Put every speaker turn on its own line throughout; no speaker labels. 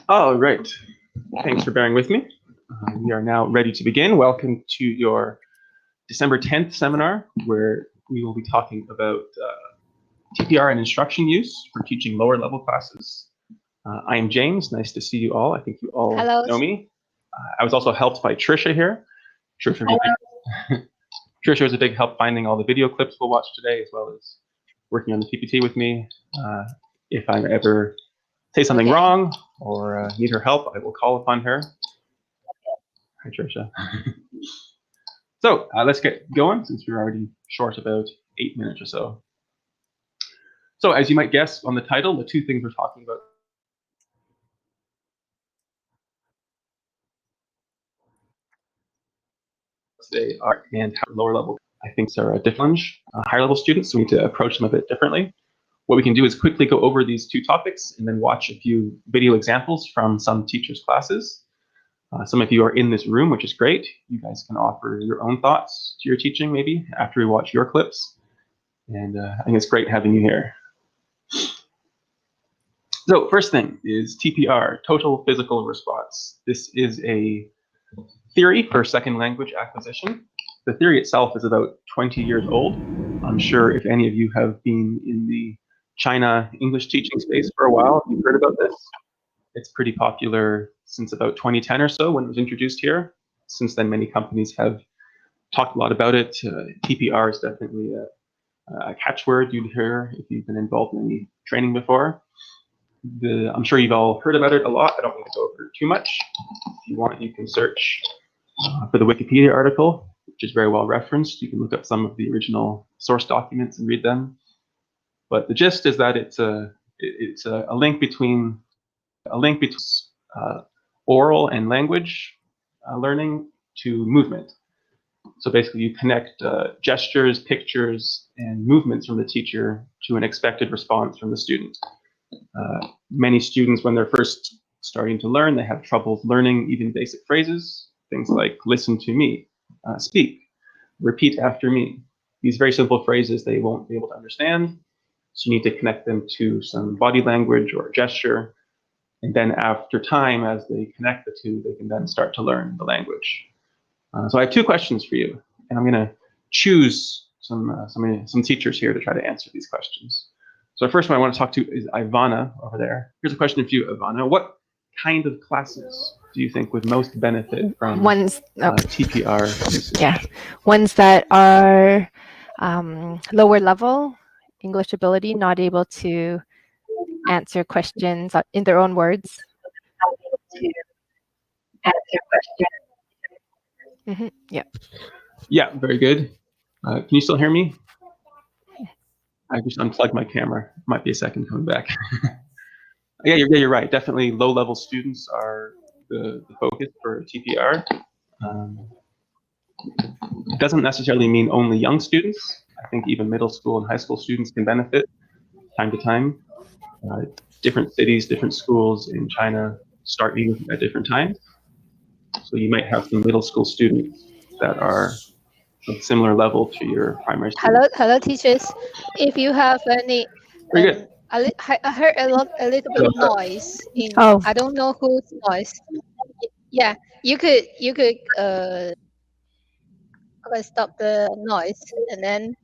All right. Thanks for bearing with me. We are now ready to begin. Welcome to your December 10th seminar, where we will be talking about TPR and instruction use for teaching lower level classes. I am James. Nice to see you all. I think you all
Hello.
know me. I was also helped by Tricia here. Tricia was a big help finding all the video clips we'll watch today, as well as working on the PPT with me. If I ever say something wrong or need her help, I will call upon her. Hi, Tricia. So let's get going, since we're already short about 8 minutes or so. So as you might guess on the title, the two things we're talking about today are and how lower level, I think, are a different higher level students, so we need to approach them a bit differently. What we can do is quickly go over these two topics and then watch a few video examples from some teachers' classes. Some of you are in this room, which is great. You guys can offer your own thoughts to your teaching maybe after we watch your clips. And I think it's great having you here. So first thing is TPR, total physical response. This is a theory for second language acquisition. The theory itself is about 20 years old. I'm sure if any of you have been in the China English teaching space for a while, you've heard about this. It's pretty popular since about 2010 or so when it was introduced here. Since then, many companies have talked a lot about it. TPR is definitely a catchword you'd hear if you've been involved in any training before. I'm sure you've all heard about it a lot. I don't need to go over it too much. If you want, you can search for the Wikipedia article, which is very well referenced. You can look up some of the original source documents and read them. But the gist is that it's a link between oral and language learning to movement. So basically, you connect gestures, pictures, and movements from the teacher to an expected response from the student. Many students, when they're first starting to learn, they have trouble learning even basic phrases, things like listen to me, speak, repeat after me. These very simple phrases they won't be able to understand, so you need to connect them to some body language or gesture. And then after time, as they connect the two, they can then start to learn the language. So I have two questions for you, and I'm going to choose some teachers here to try to answer these questions. So the first one I want to talk to is Ivana over there. Here's a question for you, Ivana. What kind of classes do you think would most benefit from TPR usage?
Yeah, ones that are lower level English ability, not able to answer questions in their own words. Yeah.
Yeah, very good. Can you still hear me? I just unplugged my camera. Might be a second coming back. Yeah, you're right. Definitely low-level students are the focus for TPR. It doesn't necessarily mean only young students. I think even middle school and high school students can benefit time to time. Different cities, different schools in China start meeting at different times. So you might have some middle school students that are of similar level to your primary students.
Hello, teachers. If you have any,
Very good.
I heard a little bit of noise. I don't know whose noise. Yeah, you could stop the noise, and then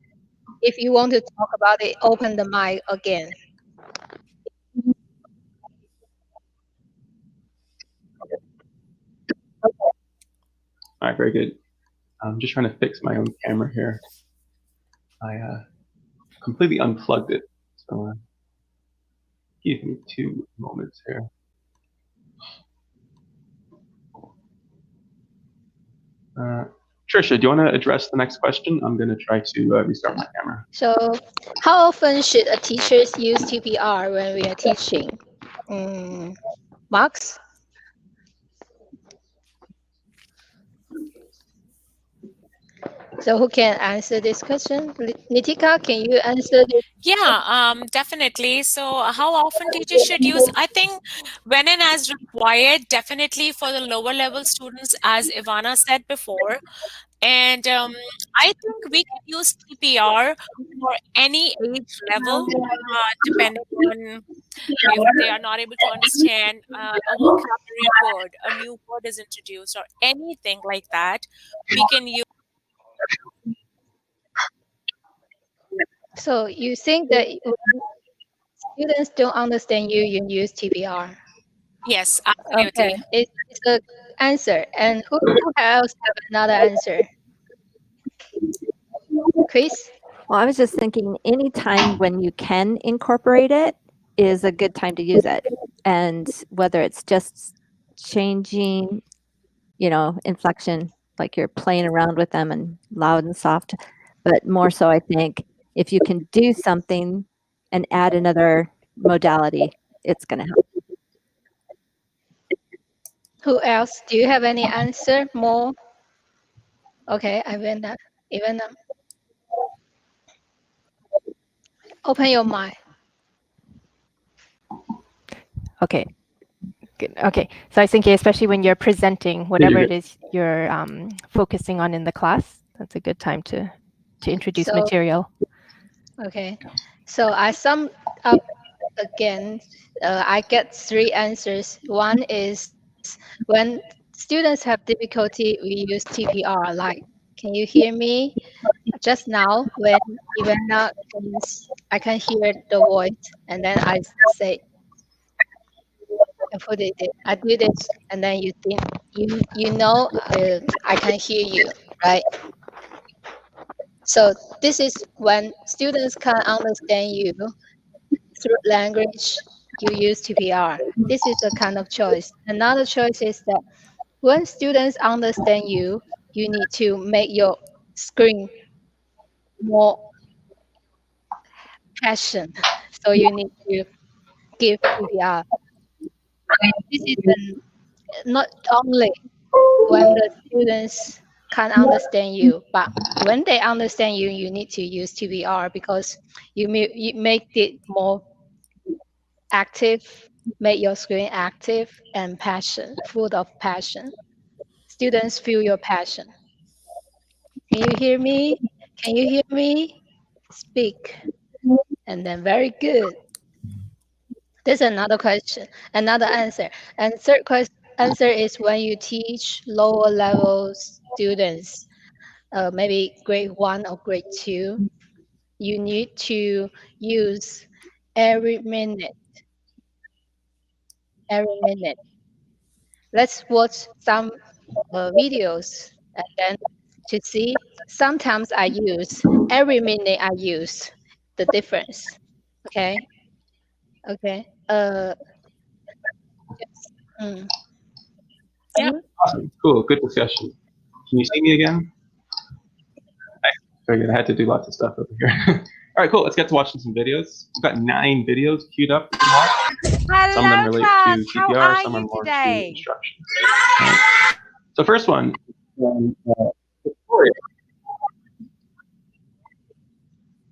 if you want to talk about it, open the mic again.
All right, very good. I'm just trying to fix my own camera here. I completely unplugged it, so give me 2 moments here. Tricia, do you want to address the next question? I'm going to try to restart my camera.
So, how often should a teacher use TPR when we are teaching? Max? So who can answer this question? Nitika, can you answer this?
Yeah, definitely. So how often teachers should use? I think when and as required, definitely for the lower level students, as Ivana said before, And I think we can use TPR for any age level, depending on if they are not able to understand a vocabulary word, a new word is introduced, or anything like that. We can use.
So you think that when students don't understand you, you use TPR?
Yes,
Okay,
absolutely.
it's a answer. And who else have another answer? Chris?
Well, I was just thinking any time when you can incorporate it is a good time to use it. And whether it's just changing, inflection, like you're playing around with them and loud and soft, but more so, I think if you can do something and add another modality, it's going to help.
Who else? Do you have any answer more? Okay, Ivana. Open your mind.
Okay. Good. Okay. So I was thinking, especially when you're presenting, whatever it is you're focusing on in the class, that's a good time to introduce material.
Okay. So I sum up again. I get 3 answers. One is when students have difficulty, we use TPR. Like, can you hear me? Just now, when Ivana comes, I can hear the voice, and then I say, I do this, and then you think I can hear you, right? So this is when students can understand you through language. You use TPR. This is a kind of choice. Another choice is that when students understand you, you need to make your screen more passion. So you need to give TPR. This is not only when the students can understand you, but when they understand you, you need to use TPR because you make it more active, make your screen active and full of passion. Students feel your passion. Can you hear me? Can you hear me? Speak. And then very good. There's another question, another answer. And third answer is when you teach lower level students, maybe grade 1 or grade 2, you need to use every minute. Every minute. Let's watch some videos and then to see. Sometimes I use every minute. I use the difference. Okay. Okay. Mm.
Yeah.
Awesome. Cool. Good discussion. Can you see me again? Nice. Very good. I had to do lots of stuff over here. All right, cool. Let's get to watching some videos. We've got 9 videos queued up to watch. Some of them relate to TPR, some are more to instructions. Right. So first one,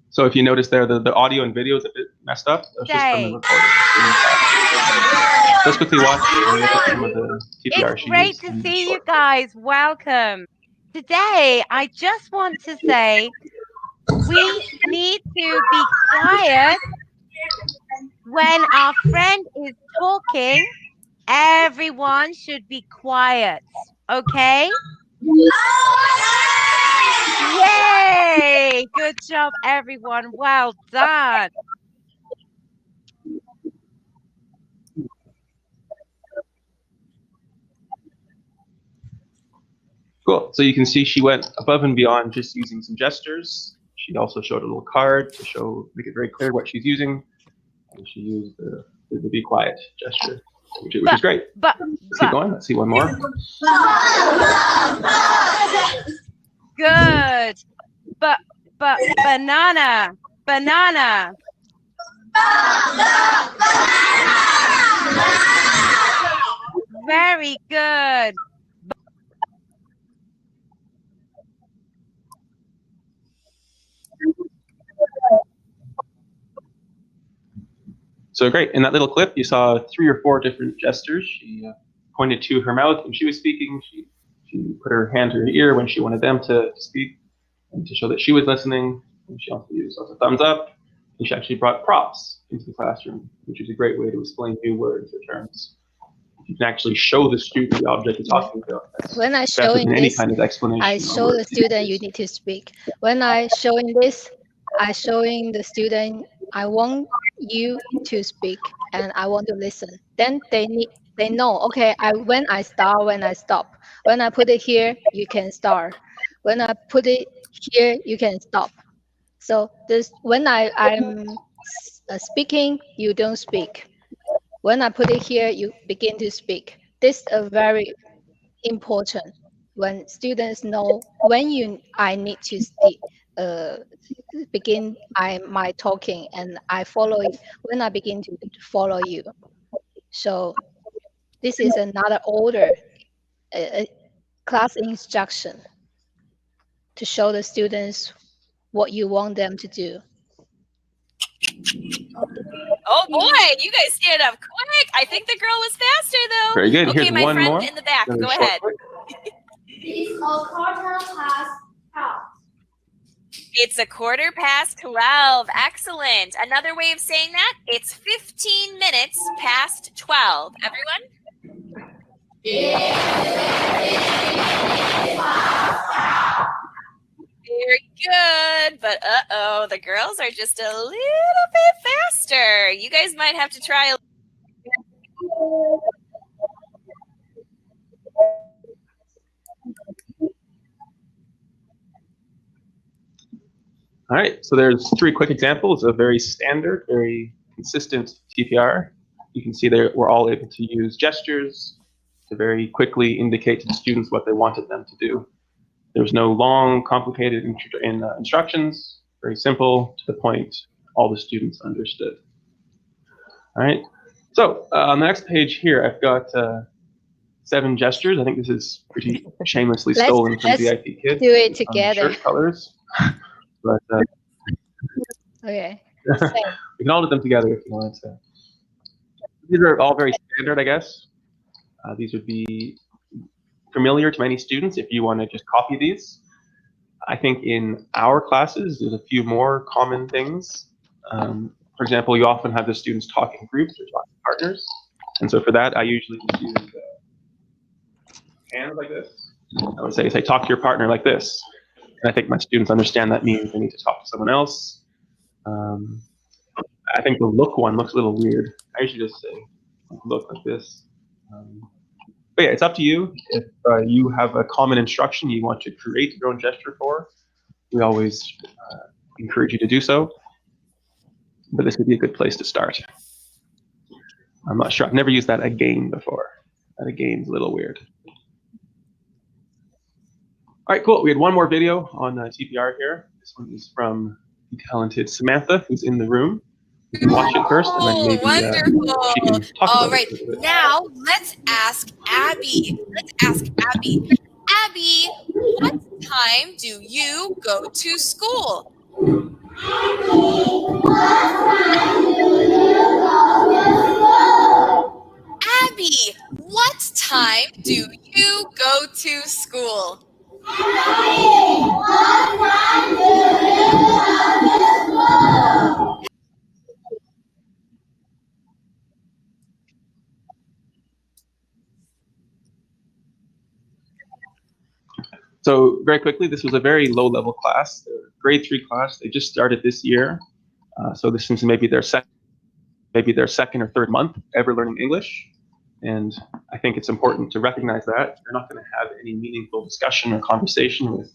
so if you notice there, the audio and video is a bit messed up. That's just from the recording. Let's quickly watch and look at some of the TPR
It's great to see you guys. Welcome. Today, I just want to say we need to be quiet when our friend is talking. Everyone should be quiet, okay? Yay! Good job, everyone. Well done.
Cool. So you can see she went above and beyond just using some gestures. She also showed a little card to make it very clear what she's using. And she used the be quiet gesture, which is great. Let's keep going. Let's see one more.
Good. But banana. Very good.
So great. In that little clip, you saw 3 or 4 different gestures. She pointed to her mouth when she was speaking. She She put her hand to her ear when she wanted them to speak, and to show that she was listening. And she also used a thumbs up. And she actually brought props into the classroom, which is a great way to explain new words or terms. You can actually show the student the object you're talking about. That's
When I
better
showing
than any
this,
kind of explanation.
I
on
show the
words.
student you need to speak. When I showing this, I showing the student I want you to speak and I want to listen. Then they know, okay, when I start, when I stop. When I put it here, you can start. When I put it here, you can stop. So this when I'm speaking, you don't speak. When I put it here, you begin to speak. This is very important when students know when I need to uh, begin my talking and I follow when I begin to follow you. So this is another order, class instruction to show the students what you want them to do.
Oh boy, you guys stand up quick. I think the girl was faster though.
Very good.
Okay,
Here's
my
one
friend
more.
in the back,
Another
go
short
ahead.
one.
It's a quarter past 12.
It's a 12:15. Excellent. Another way of saying that, it's 15 minutes past 12. Everyone? Very good. But uh-oh, the girls are just a little bit faster. You guys might have to try a
All right, so there's 3 quick examples of very standard, very consistent TPR. You can see there we're all able to use gestures to very quickly indicate to the students what they wanted them to do. There's no long, complicated instructions, very simple, to the point, all the students understood. All right, so on the next page here, I've got 7 gestures. I think this is pretty shamelessly stolen from
let's
VIP Kids.
do it
on the
together.
shirt colors. But
Okay.
we can all do them together if you want to. These are all very standard, I guess. These would be familiar to many students if you want to just copy these. I think in our classes, there's a few more common things. For example, you often have the students talk in groups or talk in partners. And so for that, I usually use hands like this. I would say, talk to your partner like this. And I think my students understand that means they need to talk to someone else. I think the look one looks a little weird. I usually just say, look like this. But yeah, it's up to you. If you have a common instruction you want to create your own gesture for, we always encourage you to do so. But this would be a good place to start. I'm not sure. I've never used that again before. That again's a little weird. All right, cool. We had one more video on TPR here. This one is from the talented Samantha, who's in the room. You can watch it first, and then maybe
wonderful.
she can talk
All
about
right,
it.
now let's ask Abby. Abby, what time do you go to school? Abby, what time do you go to school?
So very quickly, this was a very low-level class, grade 3 class. They just started this year, so this is maybe their second or third month ever learning English. And I think it's important to recognize that you're not going to have any meaningful discussion or conversation with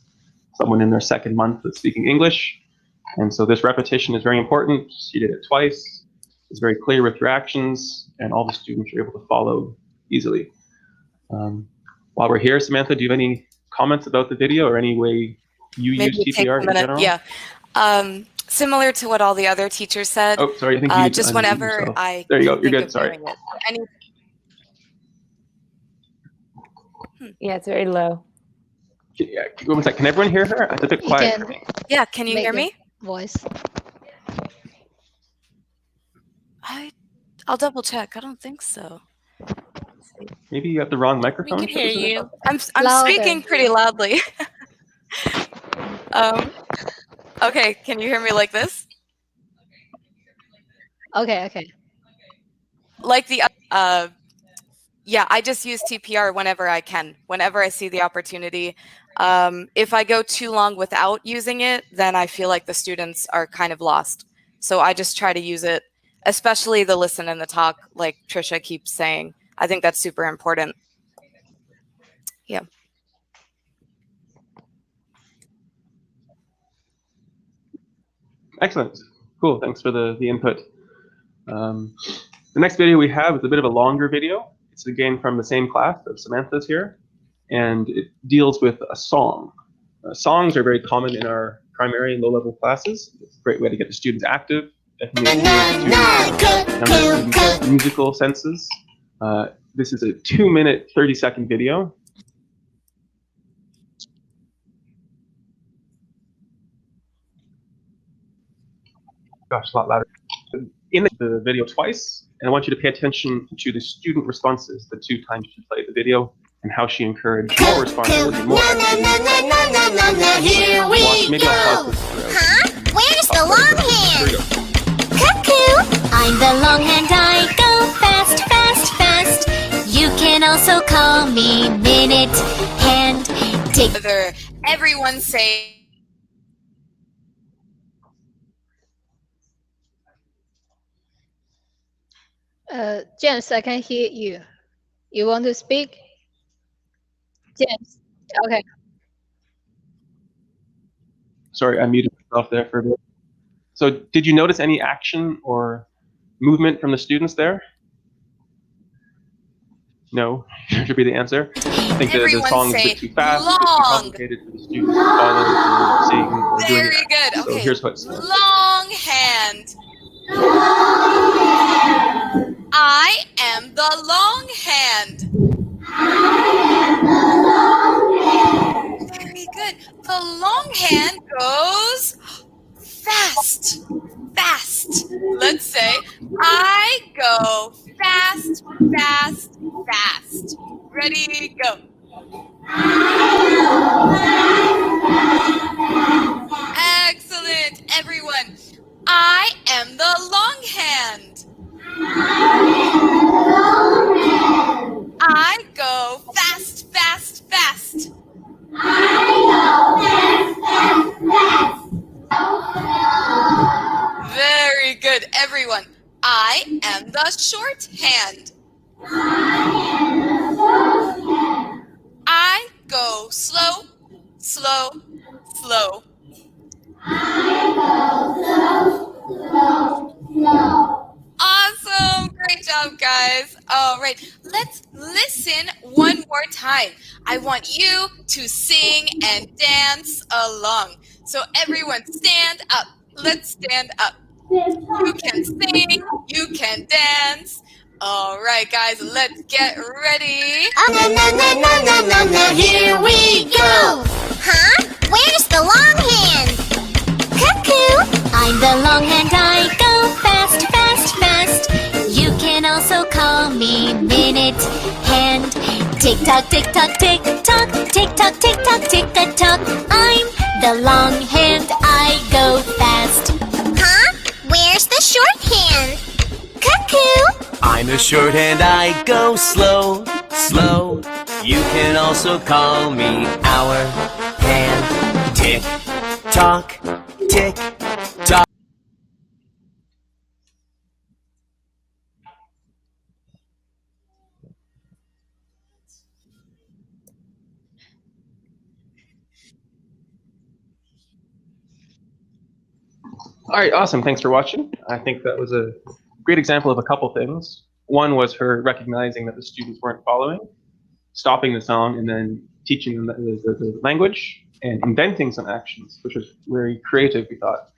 someone in their second month of speaking English. And so this repetition is very important. You did it twice. It's very clear with your actions, and all the students are able to follow easily. While we're here, Samantha, do you have any comments about the video or any way you use TPR in general?
Yeah. Similar to what all the other teachers said.
Oh, sorry. I think you need
just
to unmute
whenever
yourself.
I
There you go. You're
think
good.
of
Sorry.
doing it.
Yeah, it's very low.
Yeah, one sec. Can everyone hear her? It's a bit quiet
can
for me.
Yeah, can you
make
hear
a
me?
voice.
I'll double check. I don't think so.
Maybe you have the wrong
We
microphone.
can hear
chosen.
you.
I'm
Louder.
speaking pretty loudly. Okay, can you hear me like this?
Okay.
Like the yeah, I just use TPR whenever I can, whenever I see the opportunity. If I go too long without using it, then I feel like the students are kind of lost. So I just try to use it, especially the listen and the talk, like Tricia keeps saying. I think that's super important. Yeah.
Excellent. Cool. Thanks for the input. The next video we have is a bit of a longer video. It's again from the same class that Samantha's here, and it deals with a song. Songs are very common in our primary and low-level classes. It's a great way to get the students active, definitely to musical senses. This is a 2-minute, 30-second video. Gosh, a lot louder. In the video twice, and I want you to pay attention to the student responses the 2 times she played the video and how she encouraged more responsibility, more activity. Maybe I'll pause this throughout.
Huh? Where's the long hand? Cuckoo! I'm the long hand, I go fast, fast, fast. You can also call me Minute Hand.
Everyone say
James, I can hear you. You want to speak? James. Okay.
Sorry, I muted myself there for a bit. So did you notice any action or movement from the students there? No, should be the answer. I think the song is a bit too fast, a bit too complicated for the students to follow or sing or do
Very
any
good.
action. So
Okay.
here's what's
long hand. I am the long hand. Very good. The long hand goes fast, fast. Let's say I go fast, fast, fast. Ready, go. Excellent, everyone. I am the long hand. I go fast, fast, fast. Very good, everyone. I am the short hand. I go slow, slow, slow. Awesome. Great job, guys. All right. Let's listen one more time. I want you to sing and dance along. So everyone stand up. Let's stand up. You can sing. You can dance. All right, guys. Let's get ready.
Here we go! Huh? Where's the long hand? Cuckoo! I'm the long hand, I go fast, fast, fast. You can also call me Minute Hand. Tick tock, tick tock, tick tock, tick tock, tick tock, tick tock. I'm the long hand, I go fast. Huh? Where's the short hand? Cuckoo!
I'm the short hand, I go slow, slow. You can also call me our hand. Tick tock, tick tock.
All right, awesome. Thanks for watching. I think that was a great example of a couple things. One was her recognizing that the students weren't following, stopping the song, and then teaching them the language and inventing some actions, which was very creative, we thought.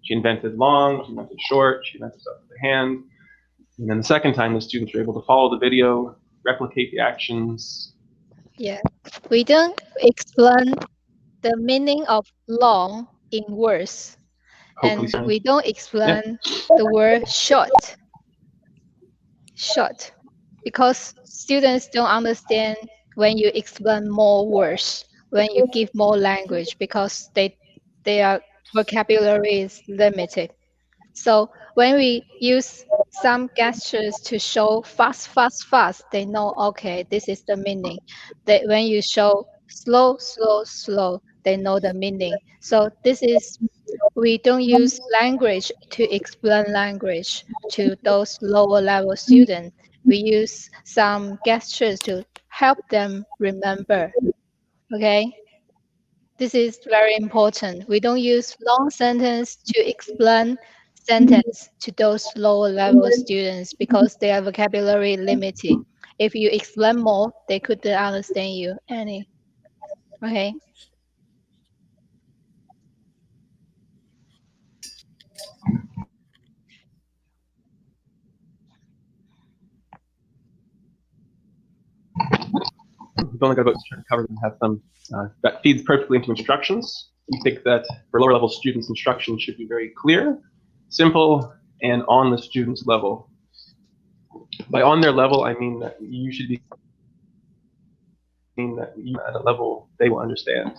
She invented long, she invented short, she invented stuff with the hand. And then the second time, the students were able to follow the video, replicate the actions.
Yeah. We don't explain the meaning of long in words.
Hopefully,
And we don't explain the word short. Short. because students don't understand when you explain more words, when you give more language, because their vocabulary is limited. So when we use some gestures to show fast, fast, fast, they know, okay, this is the meaning. That when you show slow, slow, slow, they know the meaning. So we don't use language to explain language to those lower level students. We use some gestures to help them remember. Okay? This is very important. We don't use long sentence to explain sentence to those lower level students because their vocabulary limited. If you explain more, they couldn't understand you any. Okay.
We've only got about to cover and have some that feeds perfectly into instructions. We think that for lower level students, instructions should be very clear, simple, and on the student's level. By on their level, I mean that you should be at a level they will understand.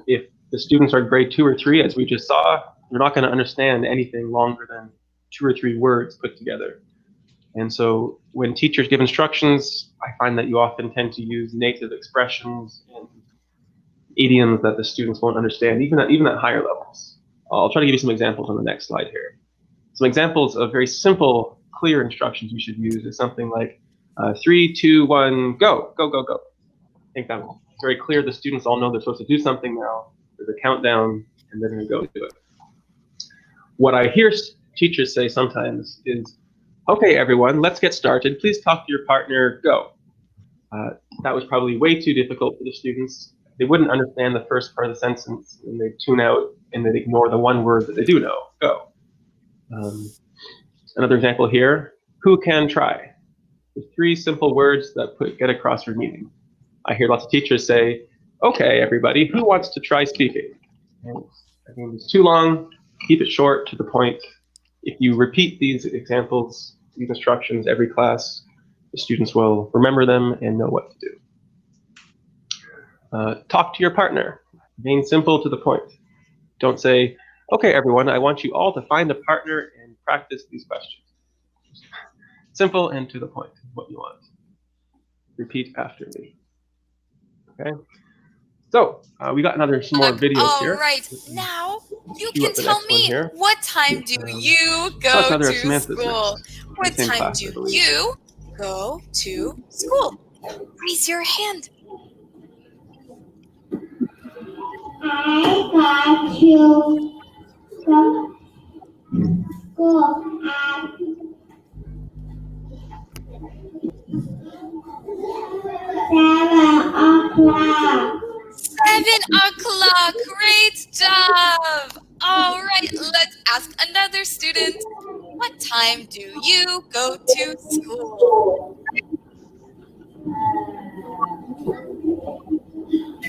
If the students are grade 2 or 3, as we just saw, they're not going to understand anything longer than 2 or 3 words put together. And so when teachers give instructions, I find that you often tend to use native expressions and idioms that the students won't understand, even at higher levels. I'll try to give you some examples on the next slide here. Some examples of very simple, clear instructions you should use is something like 3, 2, 1, go, go, go, go. I think that's very clear. The students all know they're supposed to do something now. There's a countdown, and they're going to go do it. What I hear teachers say sometimes is, okay, everyone, let's get started. Please talk to your partner, go. That was probably way too difficult for the students. They wouldn't understand the first part of the sentence, and they'd tune out, and they'd ignore the one word that they do know, go. Another example here, who can try? There's 3 simple words that get across your meaning. I hear lots of teachers say, okay, everybody, who wants to try speaking? And I think it's too long, keep it short, to the point. If you repeat these examples, these instructions every class, the students will remember them and know what to do. Talk to your partner. Remain simple, to the point. Don't say, okay, everyone, I want you all to find a partner and practice these questions. Simple and to the point is what you want. Repeat after me. Okay? So we got some more videos here.
All right, now you
Cue
can
up the
tell
next one
me,
here.
what time do you
So
go
that's another
to
Samantha's
school?
next.
What
Same
time
class, I
do
believe.
you go to school? Raise your hand.
I got to school at 7 o'clock.
7 o'clock. Great job. All right, let's ask another student. What time do you go to school?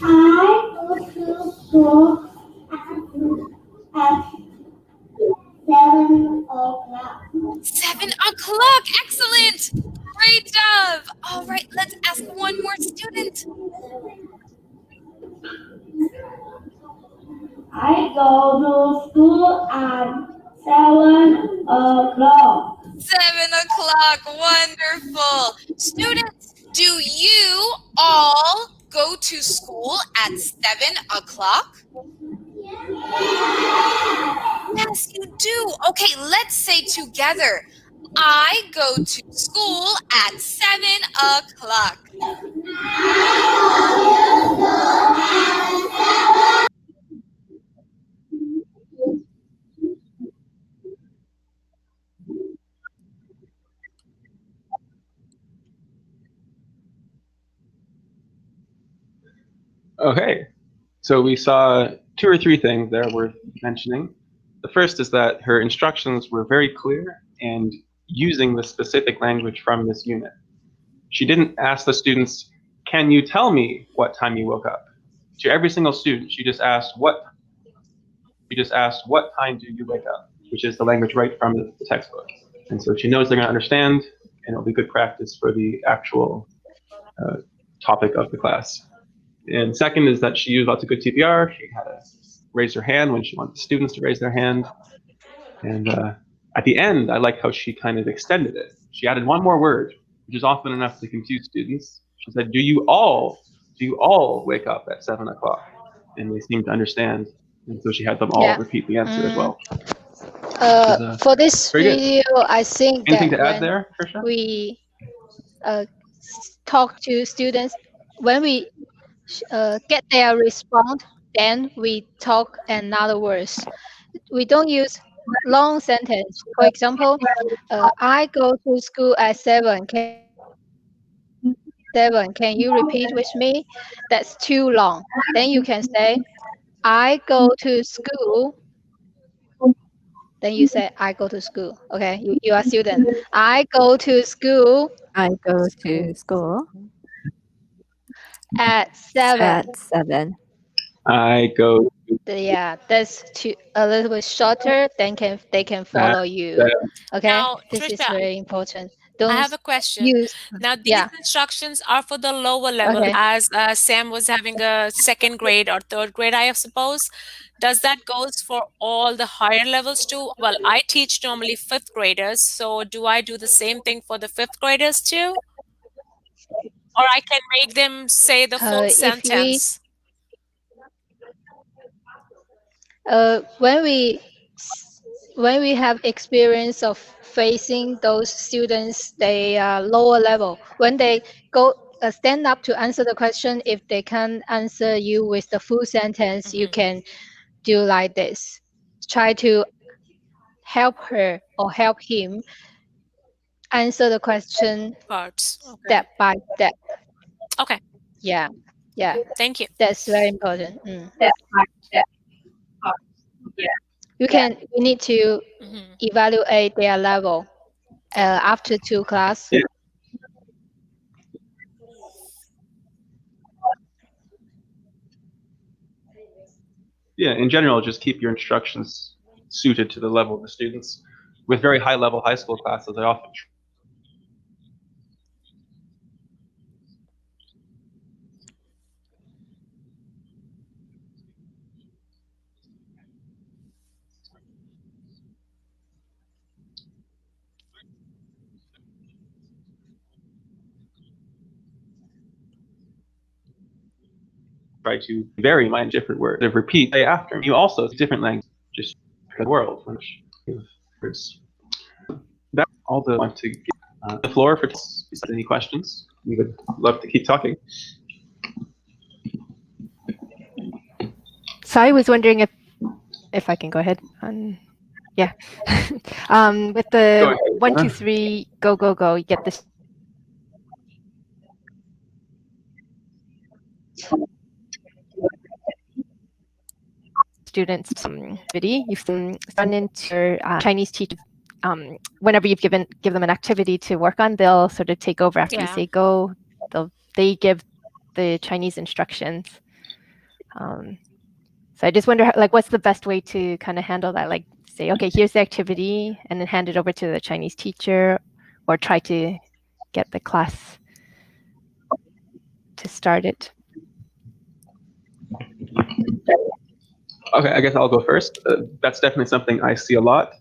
I go to school at 7 o'clock.
7 o'clock. Excellent. Great job. All right, let's ask one more student.
I go to school at 7 o'clock.
7 o'clock. Wonderful. Students, do you all go to school at 7 o'clock? Yes, you do. Okay, let's say together. I go to school at 7 o'clock.
Okay, so we saw 2 or 3 things there worth mentioning. The first is that her instructions were very clear and using the specific language from this unit. She didn't ask the students, can you tell me what time you woke up? To every single student, she just asked, what time do you wake up? Which is the language right from the textbook. And so she knows they're going to understand, and it'll be good practice for the actual topic of the class. And second is that she used lots of good TPR. She had to raise her hand when she wanted the students to raise their hand. And at the end, I like how she kind of extended it. She added one more word, which is often enough to confuse students. She said, do you all wake up at 7 o'clock? And they seemed to understand. And so she had them all
Yeah.
repeat the answer as well.
For this
very good.
video, I think
Anything
that
to add
when
there, Tricia?
we talk to students, when we get their response, then we talk another words. We don't use long sentence. For example, I go to school at 7. Can you repeat with me? That's too long. Then you can say, I go to school. Then you say, I go to school. Okay, you are student. I go to school
I go to school
at 7.
at 7.
I go
Yeah, that's a little bit shorter. Then they can follow you. Okay,
Now,
this is
Tricia,
very important.
I
Don't
have a question.
use.
Now, these
Yeah.
instructions are for the lower level,
Okay.
as Sam was having a second grade or third grade, I suppose. Does that goes for all the higher levels too? Well, I teach normally fifth graders, so do I do the same thing for the fifth graders too? Or I can make them say the full
If we
sentence?
when we have experience of facing those students, they are lower level. When they go stand up to answer the question, if they can't answer you with the full sentence, you can do like this. Try to help her or help him answer the question
Parts. Okay.
step by step.
Okay.
Yeah.
Thank you.
That's very important. You need to evaluate their level after 2 class.
Yeah, in general, just keep your instructions suited to the level of the students. With very high level high school classes, I often try to vary my different words. If repeat, say after me. You also different language, just the world. That's all the want to give the floor for any questions. We would love to keep talking.
So I was wondering if I can go ahead. Yeah. With the
Go ahead.
1, 2, 3, go, go, go, you get this. Students activity. You've done into your Chinese teacher. Whenever you've give them an activity to work on, they'll sort of take over after you say go. They give the Chinese instructions. So I just wonder, what's the best way to kind of handle that? Like, say, okay, here's the activity, and then hand it over to the Chinese teacher, or try to get the class to start it.
Okay, I guess I'll go first. That's definitely something I see a lot.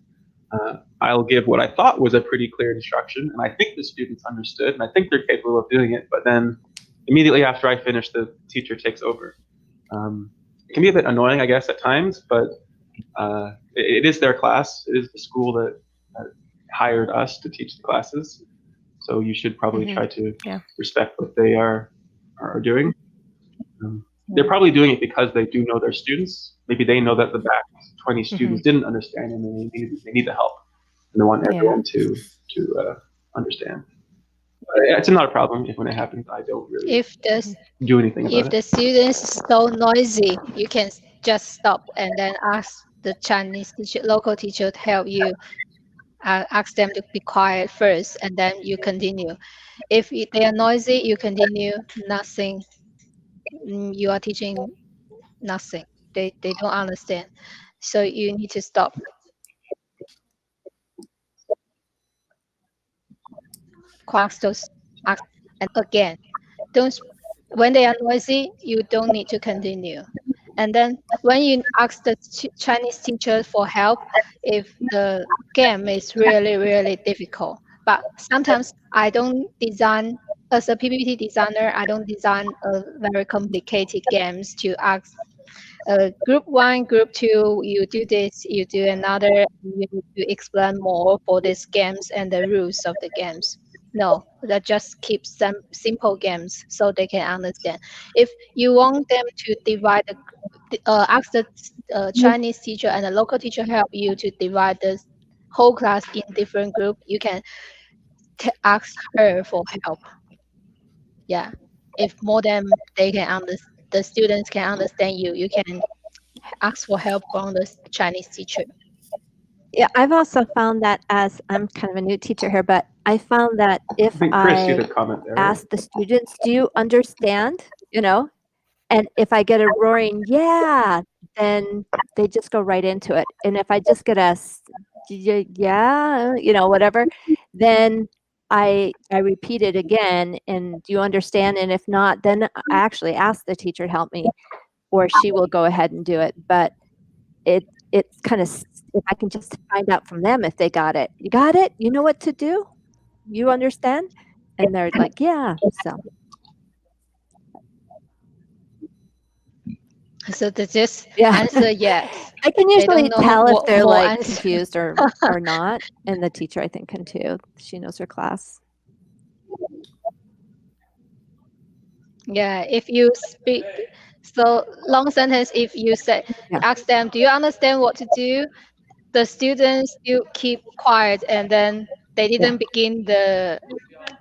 I'll give what I thought was a pretty clear instruction, and I think the students understood, and I think they're capable of doing it, but then immediately after I finish, the teacher takes over. It can be a bit annoying, I guess, at times, but it is their class. It is the school that hired us to teach the classes, so you should probably try to respect what they are doing. They're probably doing it because they do know their students. Maybe they know that the back 20 students didn't understand, and they need the help, and they want everyone to understand. It's not a problem if when it happens. I don't really do anything about it.
If the students is so noisy, you can just stop and then ask the Chinese teacher, local teacher to help you. Ask them to be quiet first, and then you continue. If they are noisy, you continue nothing. You are teaching nothing. They don't understand. So you need to stop. ask and again. Don't when they are noisy, you don't need to continue. And then when you ask the Chinese teacher for help, if the game is really, really difficult, but sometimes I don't design, as a PPT designer, I don't design a very complicated games to ask group 1, group 2, you do this, you do another, you need to explain more for these games and the rules of the games. No, that just keep some simple games so they can understand. If you want them to divide ask the Chinese teacher and the local teacher help you to divide the whole class in different group, you can ask her for help. Yeah, if more than they can understand, the students can understand you, you can ask for help from the Chinese teacher.
Yeah, I've also found that as I'm kind of a new teacher here, but I found that if
I think Chris, you
I
had a comment there.
ask the students, do you understand? You know, and if I get a roaring yeah, then they just go right into it. And if I just get a yeah, you know, whatever, then I repeat it again. And do you understand? And if not, then I actually ask the teacher to help me, or she will go ahead and do it. But it's kind of, if I can just find out from them if they got it. You got it? You know what to do? You understand? And they're like, yeah. So
they just
yeah.
answer yes.
I can
They don't
usually
know
tell if
what
they're
more
like
answer.
confused or not. And the teacher, I think, can too. She knows her class.
Yeah, if you speak so long sentence, if you say
Yeah.
ask them, do you understand what to do? The students still keep quiet and then they didn't begin the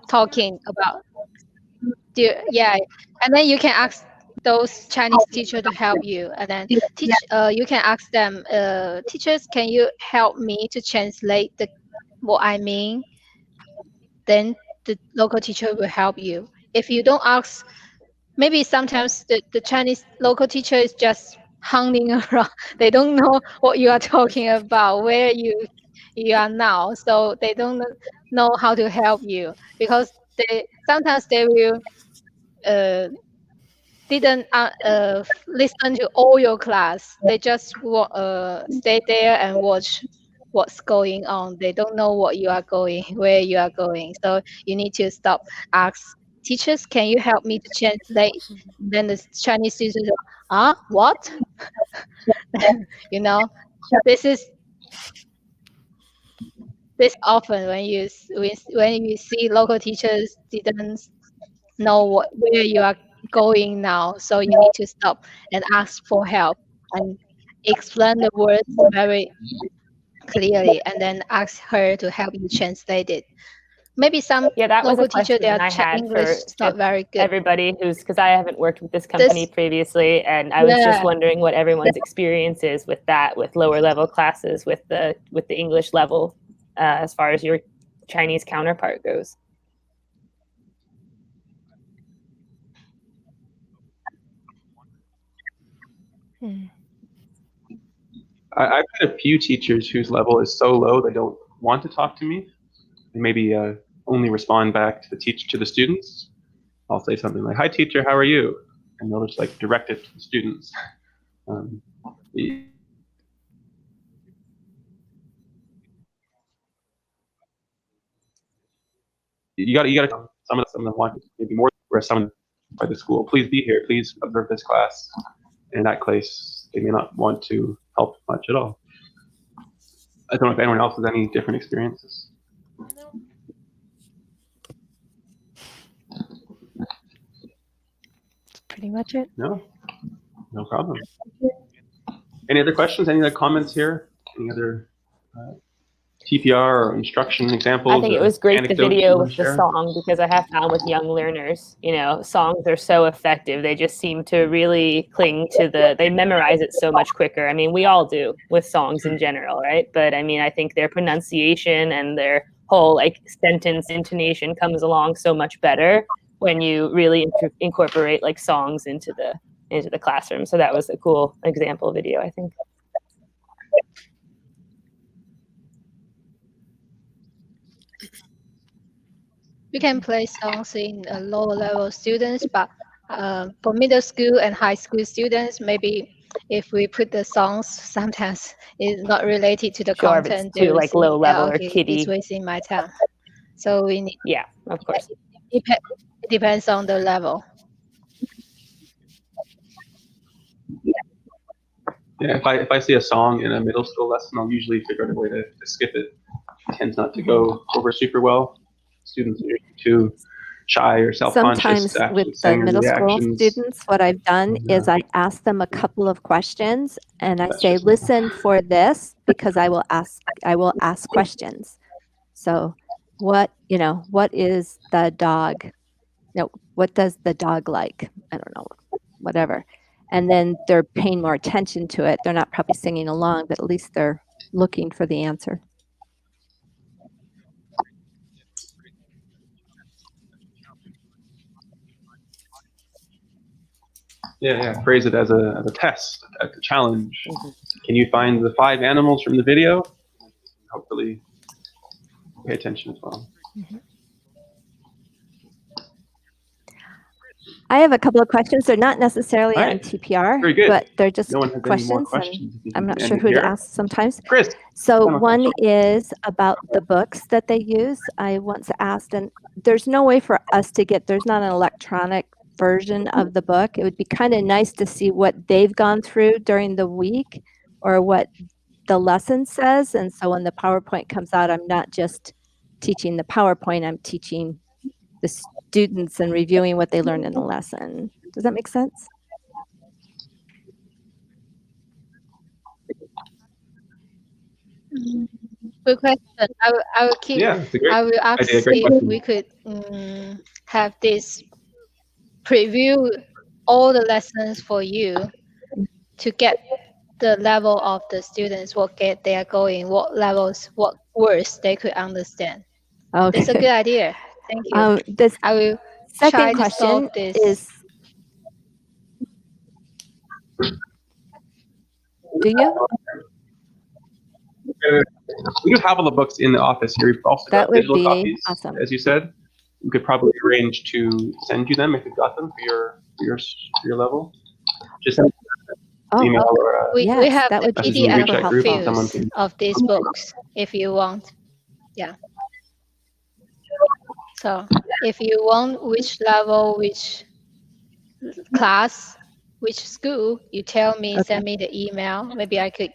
talking about yeah, and then you can ask those Chinese teacher to help you, and then you can ask them, teachers, can you help me to translate what I mean? Then the local teacher will help you. If you don't ask, maybe sometimes the Chinese local teacher is just hanging around. They don't know what you are talking about, where you are now, so they don't know how to help you, because sometimes they will didn't listen to all your class. They just stay there and watch what's going on. They don't know what you are going, where you are going. So you need to stop, ask teachers, can you help me to translate? Then the Chinese teacher, what? You know, this is this often when when you see local teachers didn't know where you are going now. So you need to stop and ask for help and explain the words very clearly, and then ask her to help you translate it. Maybe some
Yeah, that was a
local teacher,
question
their
I had
English
for
is not very good.
everybody because I haven't worked with this company previously, and I was just wondering what everyone's experience is with that, with lower level classes, with the English level, as far as your Chinese counterpart goes.
I've had a few teachers whose level is so low they don't want to talk to me, and maybe only respond back to the students. I'll say something like, "Hi, teacher, how are you?" And they'll just like direct it to the students. You got to. Some of them want maybe more, where some by the school, please be here, please observe this class. And in that case, they may not want to help much at all. I don't know if anyone else has any different experiences.
No.
That's pretty much it.
No problem. Any other questions? Any other comments here? Any other TPR or instruction examples?
I think it was great, the video with the
share?
song, because I have found with young learners, songs are so effective. They just seem to really cling to they memorize it so much quicker. I mean, we all do with songs in general, right? But I mean, I think their pronunciation and their whole sentence intonation comes along so much better when you really incorporate songs into the classroom. So that was a cool example video, I think.
you can play songs in lower level students, but for middle school and high school students, maybe if we put the songs, sometimes it's not related to the
Sure, if it's
content. They
too
will
like
say,
low level or
okay, it's
kiddie.
wasting my time. So we need.
Yeah, of course.
It depends on the level.
Yeah, if I see a song in a middle school lesson, I'll usually figure out a way to skip it. It tends not to go over super well. Students are usually too shy or self-conscious
Sometimes
to actually
with the
sing or
middle school
reactions.
students, what I've done
And,
is I ask them a couple of questions and I
That's
say,
just-
listen for this because I will ask questions. So what is the dog? No, what does the dog like? I don't know, whatever. And then they're paying more attention to it. They're not probably singing along, but at least they're looking for the answer.
yeah, phrase it as a test, as a challenge.
Mhm.
Can you find the 5 animals from the video? Hopefully pay attention as well.
I have a couple of questions. They're not necessarily
All
on
right.
TPR,
Very good.
but they're just
No one has any more
questions.
questions.
And I'm not
End
sure
it
who to
here.
ask sometimes.
Chris.
So
final
one
question.
is about the books that they use. I once asked, and there's no way for us to get, there's not an electronic version of the book. It would be kind of nice to see what they've gone through during the week or what the lesson says. And so when the PowerPoint comes out, I'm not just teaching the PowerPoint, I'm teaching the students and reviewing what they learned in the lesson. Does that make sense?
Good question. I will keep.
Yeah, it's a great
I will ask
idea. Great
if
question.
we could have this preview all the lessons for you to get the level of the students, what gate they are going, what levels, what words they could understand.
Okay.
It's a good idea. Thank you.
The
I will
second
try to
question
solve this.
is, do you?
We do have all the books in the office here. We've also
That
got
would
digital
be
copies,
awesome.
as you said. We could probably arrange to send you them if you've got them for your level. Just send
Oh,
email or
we
yes,
have
that
the
would be
message in the
PDF
super
WeChat group, and
helpful.
someone
fields
can.
of these books if you want. Yeah. So if you want which level, which class, which school, you tell me,
Okay.
send me the email. Maybe I could